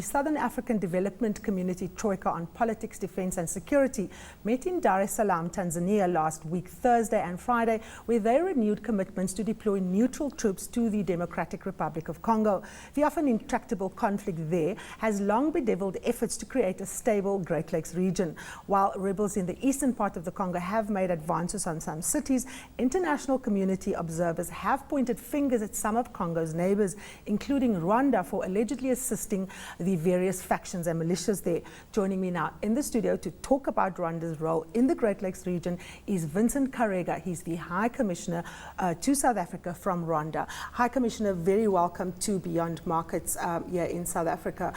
the Southern African Development Community Troika on Politics, Defense and Security met in Dar es Salaam, Tanzania last week, Thursday and Friday, where they renewed commitments to deploy neutral troops to the Democratic Republic of Congo. The often intractable conflict there has long bedeviled efforts to create a stable Great Lakes region. While rebels in the eastern part of the Congo have made advances on some cities, international community observers have pointed fingers at some of Congo's neighbors, including Rwanda, for allegedly assisting the various factions and militias there. Joining me now in the studio to talk about Rwanda's role in the Great Lakes region is Vincent Karega. He's the High Commissioner to South Africa from Rwanda. High Commissioner, very welcome to Beyond Markets here in South Africa.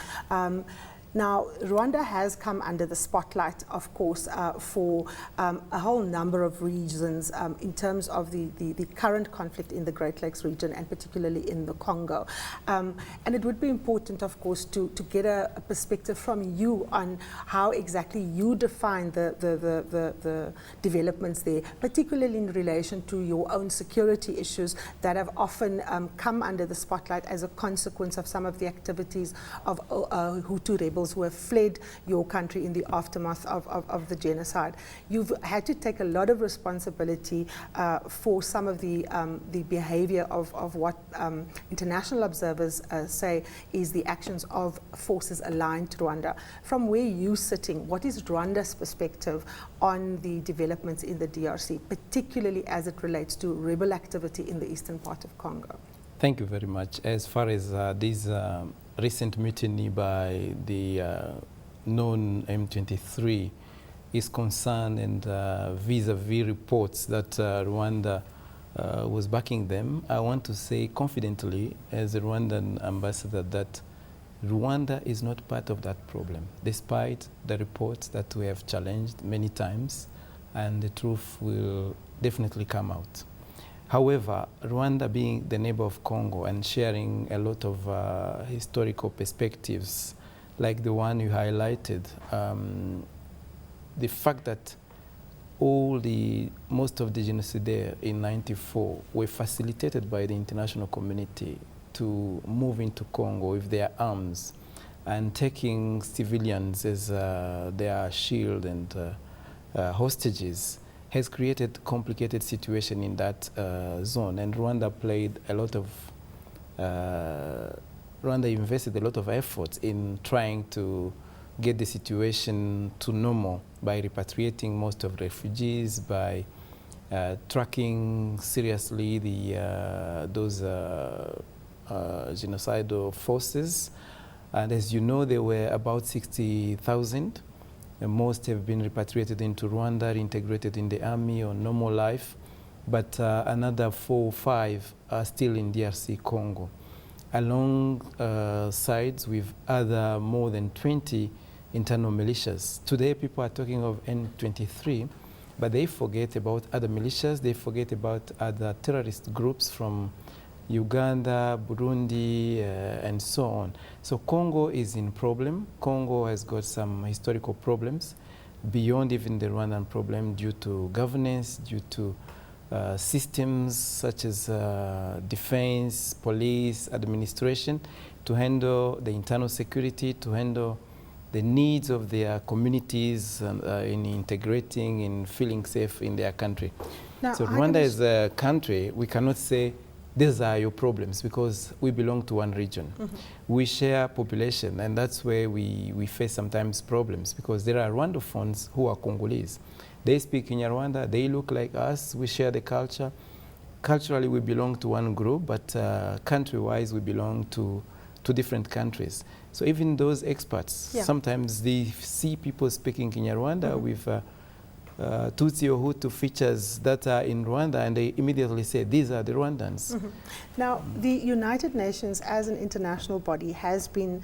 Now, Rwanda has come under the spotlight, of course, for a whole number of reasons in terms of the current conflict in the Great Lakes region and particularly in the Congo. And it would be important, of course, to get a perspective from you on how exactly you define the developments there, particularly in relation to your own security issues that have often come under the spotlight as a consequence of some of the activities of Hutu rebels who have fled your country in the aftermath of the genocide. You've had to take a lot of responsibility for some of the behavior of what international observers say is the actions of forces aligned to Rwanda. From where you're sitting, what is Rwanda's perspective on the developments in the DRC, particularly as it relates to rebel activity in the eastern part of Congo? Thank you very much. As far as this recent mutiny by the known M23 is concerned, and vis-a-vis reports that Rwanda was backing them, I want to say confidently as a Rwandan ambassador that Rwanda is not part of that problem, despite the reports that we have challenged many times, and the truth will definitely come out. However, Rwanda being the neighbor of Congo and sharing a lot of historical perspectives like the one you highlighted, the fact that most of the genocide there in '94 were facilitated by the international community to move into Congo with their arms and taking civilians as their shield and hostages, has created a complicated situation in that zone, and Rwanda invested a lot of efforts in trying to get the situation to normal by repatriating most of refugees, by tracking seriously those genocidal forces. And as you know, there were about 60,000. Most have been repatriated into Rwanda, integrated in the army or normal life, but another 4 or 5 are still in DRC Congo, alongside with other more than 20 internal militias. Today people are talking of M23, but they forget about other militias, they forget about other terrorist groups from Uganda, Burundi, and so on. So Congo is in problem. Congo has got some historical problems beyond even the Rwandan problem due to governance, due to systems such as defense, police, administration, to handle the internal security, to handle the needs of their communities in integrating, in feeling safe in their country. Now, so Rwanda is a country, we cannot say these are your problems, because we belong to one region. Mm-hmm. We share population, and that's where we face sometimes problems, because there are Rwandophones who are Congolese. They speak in Rwanda, they look like us, we share the culture. Culturally, we belong to one group, but country-wise, we belong to different countries. So even those experts, sometimes they see people speaking in Rwanda with Tutsi or Hutu features that are in Rwanda, and they immediately say, these are the Rwandans. Mm-hmm. Now, the United Nations as an international body has been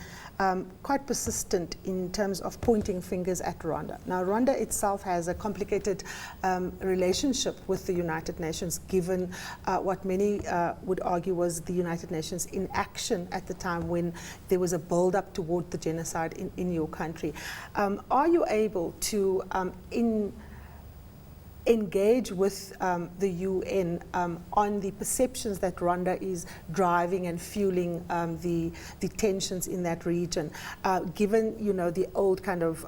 quite persistent in terms of pointing fingers at Rwanda. Now, Rwanda itself has a complicated relationship with the United Nations, given what many would argue was the United Nations inaction at the time when there was a build-up toward the genocide in your country. Are you able to, engage with the UN on the perceptions that Rwanda is driving and fueling the tensions in that region, given the old kind of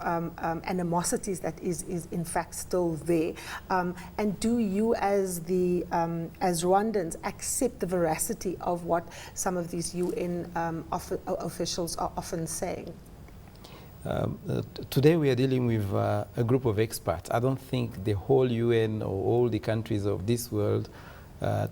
animosities that is in fact still there? And do you as Rwandans accept the veracity of what some of these UN officials are often saying? Today we are dealing with a group of experts. I don't think the whole UN or all the countries of this world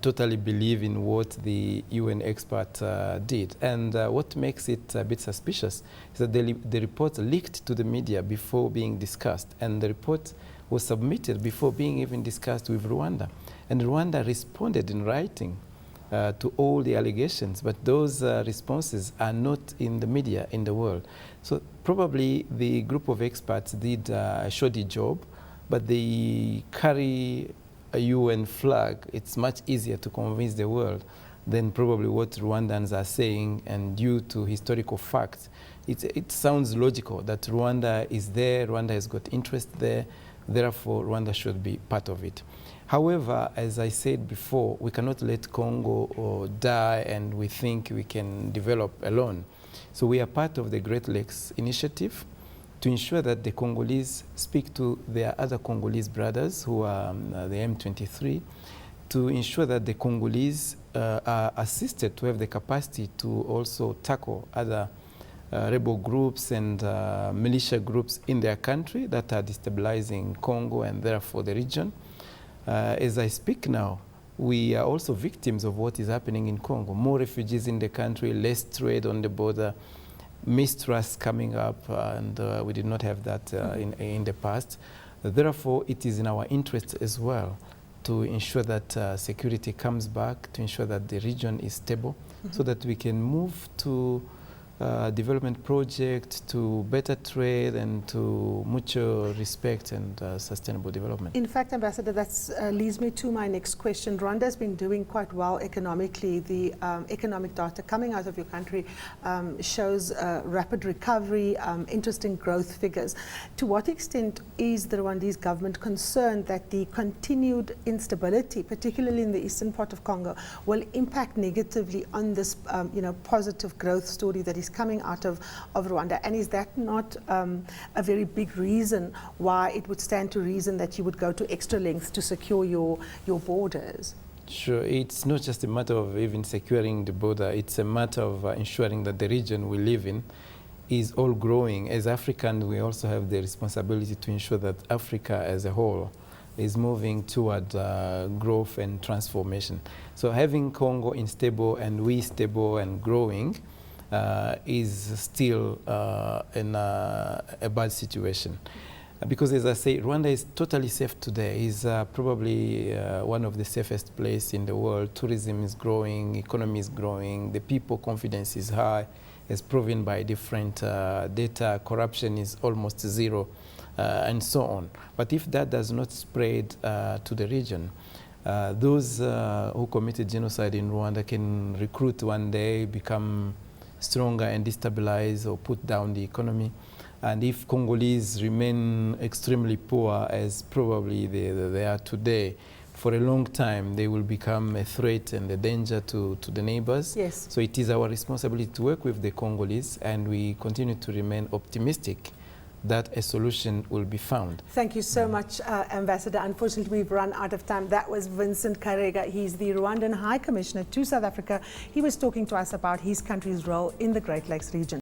totally believe in what the UN expert did. And what makes it a bit suspicious is that the report leaked to the media before being discussed, and the report was submitted before being even discussed with Rwanda. And Rwanda responded in writing to all the allegations, but those responses are not in the media in the world. So probably the group of experts did a shoddy job, but they carry a UN flag. It's much easier to convince the world than probably what Rwandans are saying, and due to historical facts, it sounds logical that Rwanda is there, Rwanda has got interest there, therefore Rwanda should be part of it. However, as I said before, we cannot let Congo die and we think we can develop alone. So we are part of the Great Lakes Initiative to ensure that the Congolese speak to their other Congolese brothers who are the M23, to ensure that the Congolese are assisted to have the capacity to also tackle other rebel groups and militia groups in their country that are destabilizing Congo and therefore the region. As I speak now, we are also victims of what is happening in Congo. More refugees in the country, less trade on the border, mistrust coming up, and we did not have that in the past. Therefore, it is in our interest as well to ensure that security comes back, to ensure that the region is stable, so that we can move to development project, to better trade, and to mutual respect and sustainable development. In fact, Ambassador, that leads me to my next question. Rwanda has been doing quite well economically. The economic data coming out of your country shows rapid recovery, interesting growth figures. To what extent is the Rwandese government concerned that the continued instability, particularly in the eastern part of Congo, will impact negatively on this positive growth story that is coming out of Rwanda? And is that not a very big reason why it would stand to reason that you would go to extra lengths to secure your borders? Sure, it's not just a matter of even securing the border, it's a matter of ensuring that the region we live in is all growing. As Africans, we also have the responsibility to ensure that Africa as a whole is moving toward growth and transformation. So having Congo unstable and we stable and growing is still in a bad situation. Because as I say, Rwanda is totally safe today. It's probably one of the safest places in the world. Tourism is growing, economy is growing, the people confidence is high, as proven by different data. Corruption is almost zero, and so on. But if that does not spread to the region, those who committed genocide in Rwanda can recruit one day, become stronger and destabilize or put down the economy. And if Congolese remain extremely poor, as probably they are today, for a long time they will become a threat and a danger to the neighbors. Yes. So it is our responsibility to work with the Congolese, and we continue to remain optimistic that a solution will be found. Thank you so much, Ambassador. Unfortunately, we've run out of time. That was Vincent Karega. He's the Rwandan High Commissioner to South Africa. He was talking to us about his country's role in the Great Lakes region.